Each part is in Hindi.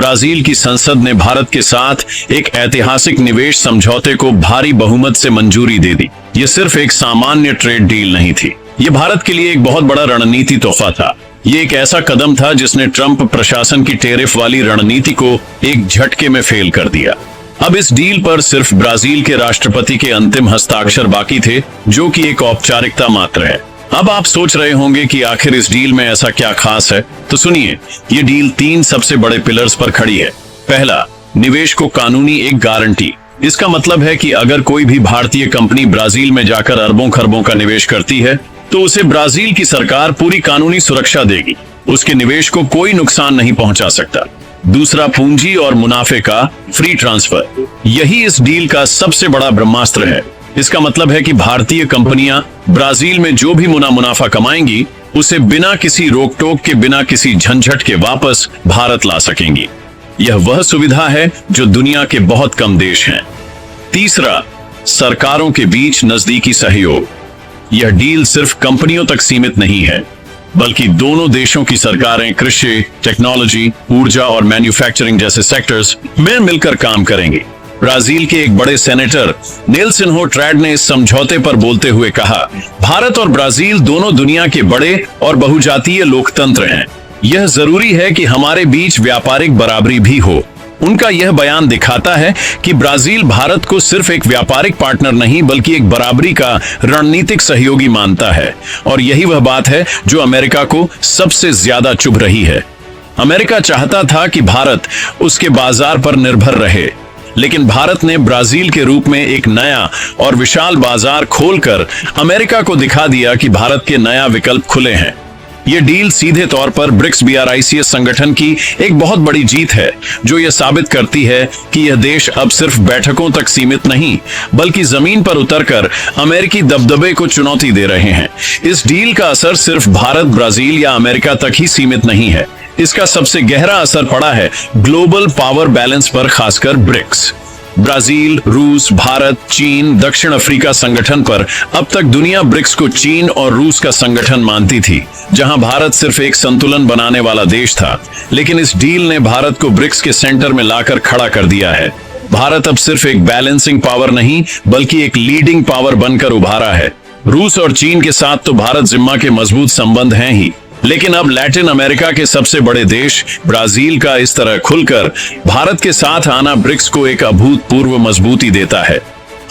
ब्राजील की संसद ने भारत के साथ एक ऐतिहासिक निवेश समझौते को भारी बहुमत से मंजूरी दे दी। ये सिर्फ एक सामान्य ट्रेड डील नहीं थी, ये भारत के लिए एक बहुत बड़ा रणनीति तोहफा था। ये एक ऐसा कदम था जिसने ट्रंप प्रशासन की टेरिफ वाली रणनीति को एक झटके में फेल कर दिया। अब इस डील पर सिर्फ ब्राजील के राष्ट्रपति के अंतिम हस्ताक्षर बाकी थे, जो कि एक औपचारिकता मात्र है। अब आप सोच रहे होंगे कि आखिर इस डील में ऐसा क्या खास है, तो सुनिए, ये डील 3 सबसे बड़े पिलर्स पर खड़ी है। पहला, निवेश को कानूनी एक गारंटी। इसका मतलब है कि अगर कोई भी भारतीय कंपनी ब्राजील में जाकर अरबों खरबों का निवेश करती है, तो उसे ब्राजील की सरकार पूरी कानूनी सुरक्षा देगी। उसके निवेश को कोई नुकसान नहीं पहुंचा सकता। दूसरा, पूंजी और मुनाफे का फ्री ट्रांसफर। यही इस डील का सबसे बड़ा ब्रह्मास्त्र है। इसका मतलब है कि भारतीय कंपनियां ब्राजील में जो भी मुनाफा कमाएंगी, उसे बिना किसी रोक टोक के, बिना किसी झंझट के वापस भारत ला सकेंगी। यह वह सुविधा है जो दुनिया के बहुत कम देश हैं। तीसरा, सरकारों के बीच नजदीकी सहयोग। यह डील सिर्फ कंपनियों तक सीमित नहीं है, बल्कि दोनों देशों की सरकारें कृषि, टेक्नोलॉजी, ऊर्जा और मैन्युफैक्चरिंग जैसे सेक्टर्स में मिलकर काम करेंगी। ब्राजील के एक बड़े सेनेटर नेल्सन होट्रैड ने इस समझौते पर बोलते हुए कहा, भारत और ब्राजील दोनों दुनिया के बड़े और बहुजातीय लोकतंत्र हैं। यह जरूरी है कि हमारे बीच व्यापारिक बराबरी भी हो। उनका यह बयान दिखाता है कि ब्राजील भारत को सिर्फ एक व्यापारिक पार्टनर नहीं, बल्कि एक बराबरी का रणनीतिक सहयोगी मानता है। और यही वह बात है जो अमेरिका को सबसे ज्यादा चुभ रही है। अमेरिका चाहता था कि भारत उसके बाजार पर निर्भर रहे, लेकिन भारत ने ब्राजील के रूप में एक नया और विशाल बाजार खोलकर अमेरिका को दिखा दिया कि भारत के नया विकल्प खुले हैं। यह डील सीधे तौर पर ब्रिक्स BRICS संगठन की एक बहुत बड़ी जीत है, जो यह साबित करती है कि यह देश अब सिर्फ बैठकों तक सीमित नहीं, बल्कि जमीन पर उतरकर अमेरिकी दबदबे को चुनौती दे रहे हैं। इस डील का असर सिर्फ भारत, ब्राजील या अमेरिका तक ही सीमित नहीं है। इसका सबसे गहरा असर पड़ा है ग्लोबल पावर बैलेंस पर, खासकर ब्रिक्स, ब्राजील, रूस, भारत, चीन, दक्षिण अफ्रीका संगठन पर। अब तक दुनिया ब्रिक्स को चीन और रूस का संगठन मानती थी, जहां भारत सिर्फ एक संतुलन बनाने वाला देश था। लेकिन इस डील ने भारत को ब्रिक्स के सेंटर में लाकर खड़ा कर दिया है। भारत अब सिर्फ एक बैलेंसिंग पावर नहीं, बल्कि एक लीडिंग पावर बनकर उभारा है। रूस और चीन के साथ तो भारत जिम्मा के मजबूत संबंध हैं ही, लेकिन अब लैटिन अमेरिका के सबसे बड़े देश ब्राजील का इस तरह खुलकर भारत के साथ आना ब्रिक्स को एक अभूतपूर्व मजबूती देता है।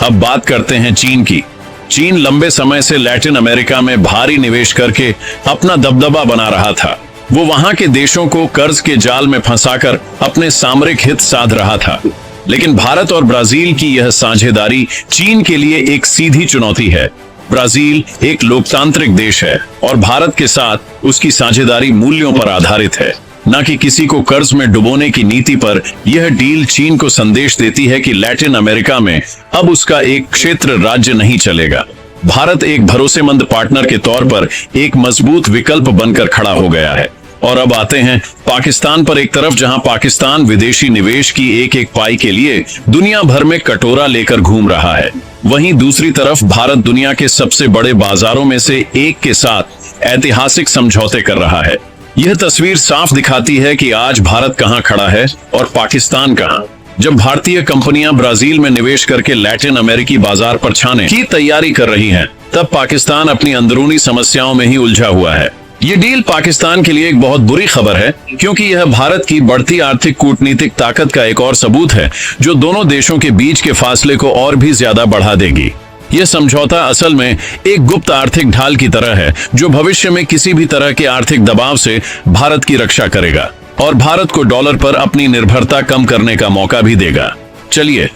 अब बात करते हैं चीन की। चीन लंबे समय से लैटिन अमेरिका में भारी निवेश करके अपना दबदबा बना रहा था। वो वहां के देशों को कर्ज के जाल में फंसाकर अपने सामरिक हित साध रहा था। लेकिन भारत और ब्राजील की यह साझेदारी चीन के लिए एक सीधी चुनौती है। ब्राजील एक लोकतांत्रिक देश है और भारत के साथ उसकी साझेदारी मूल्यों पर आधारित है, न कि किसी को कर्ज में डुबोने की नीति पर। यह डील चीन को संदेश देती है कि लैटिन अमेरिका में अब उसका एक क्षेत्र राज्य नहीं चलेगा। भारत एक भरोसेमंद पार्टनर के तौर पर एक मजबूत विकल्प बनकर खड़ा हो गया है। और अब आते हैं पाकिस्तान पर। एक तरफ जहां पाकिस्तान विदेशी निवेश की एक एक पाई के लिए दुनिया भर में कटोरा लेकर घूम रहा है, वहीं दूसरी तरफ भारत दुनिया के सबसे बड़े बाजारों में से एक के साथ ऐतिहासिक समझौते कर रहा है। यह तस्वीर साफ दिखाती है कि आज भारत कहां खड़ा है और पाकिस्तान कहां। जब भारतीय कंपनियां ब्राजील में निवेश करके लैटिन अमेरिकी बाजार पर छाने की तैयारी कर रही हैं, तब पाकिस्तान अपनी अंदरूनी समस्याओं में ही उलझा हुआ है। ये डील पाकिस्तान के लिए एक बहुत बुरी खबर है, क्योंकि यह भारत की बढ़ती आर्थिक कूटनीतिक ताकत का एक और सबूत है, जो दोनों देशों के बीच के फासले को और भी ज्यादा बढ़ा देगी। यह समझौता असल में एक गुप्त आर्थिक ढाल की तरह है, जो भविष्य में किसी भी तरह के आर्थिक दबाव से भारत की रक्षा करेगा और भारत को डॉलर पर अपनी निर्भरता कम करने का मौका भी देगा। चलिए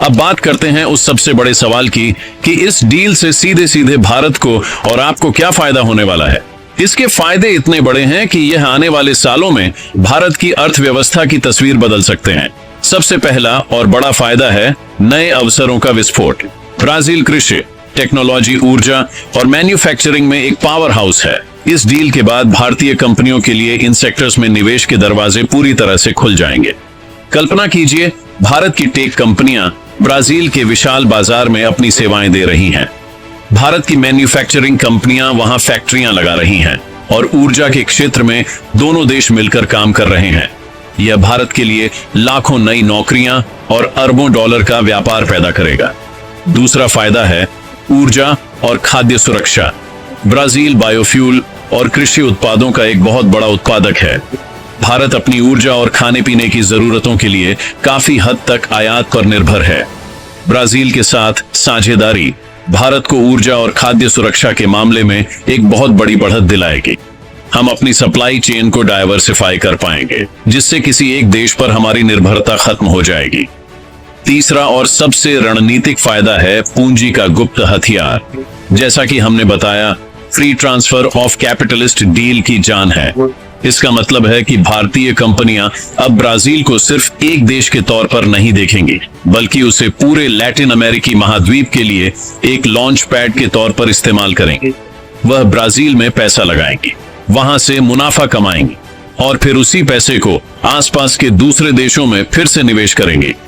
अब बात करते हैं उस सबसे बड़े सवाल की कि इस डील से सीधे सीधे भारत को और आपको क्या फायदा होने वाला है। इसके फायदे इतने बड़े हैं कि यह आने वाले सालों में भारत की अर्थव्यवस्था की तस्वीर बदल सकते हैं। सबसे पहला और बड़ा फायदा है नए अवसरों का विस्फोट। ब्राजील कृषि, टेक्नोलॉजी, ऊर्जा और मैन्युफैक्चरिंग में एक पावर हाउस है। इस डील के बाद भारतीय कंपनियों के लिए इन सेक्टर्स में निवेश के दरवाजे पूरी तरह से खुल जाएंगे। कल्पना कीजिए, भारत की टेक कंपनियां ब्राजील के विशाल बाजार में अपनी सेवाएं दे रही हैं। भारत की मैन्युफैक्चरिंग कंपनियां वहां फैक्ट्रियां लगा रही हैं और ऊर्जा के क्षेत्र में दोनों देश मिलकर काम कर रहे हैं। यह भारत के लिए लाखों नई नौकरियां और अरबों डॉलर का व्यापार पैदा करेगा। दूसरा फायदा है ऊर्जा और खाद्य सुरक्षा। ब्राजील बायोफ्यूल और कृषि उत्पादों का एक बहुत बड़ा उत्पादक है। भारत अपनी ऊर्जा और खाने पीने की जरूरतों के लिए काफी हद तक आयात पर निर्भर है। ब्राजील के साथ साझेदारी भारत को ऊर्जा और खाद्य सुरक्षा के मामले में एक बहुत बड़ी बढ़त दिलाएगी। हम अपनी सप्लाई चेन को डाइवर्सिफाई कर पाएंगे, जिससे किसी एक देश पर हमारी निर्भरता खत्म हो जाएगी। तीसरा और सबसे रणनीतिक फायदा है पूंजी का गुप्त हथियार। जैसा कि हमने बताया, free transfer of capitalist deal की जान है। इसका मतलब है कि भारतीय कंपनियां अब ब्राजील को सिर्फ एक देश के तौर पर नहीं देखेंगी, बल्कि उसे पूरे लैटिन अमेरिकी महाद्वीप के लिए एक लॉन्च पैड के तौर पर इस्तेमाल करेंगे। वह ब्राजील में पैसा लगाएंगी, वहां से मुनाफा कमाएंगी और फिर उसी पैसे को आसपास के दूसरे देशों में फिर से निवेश करेंगे।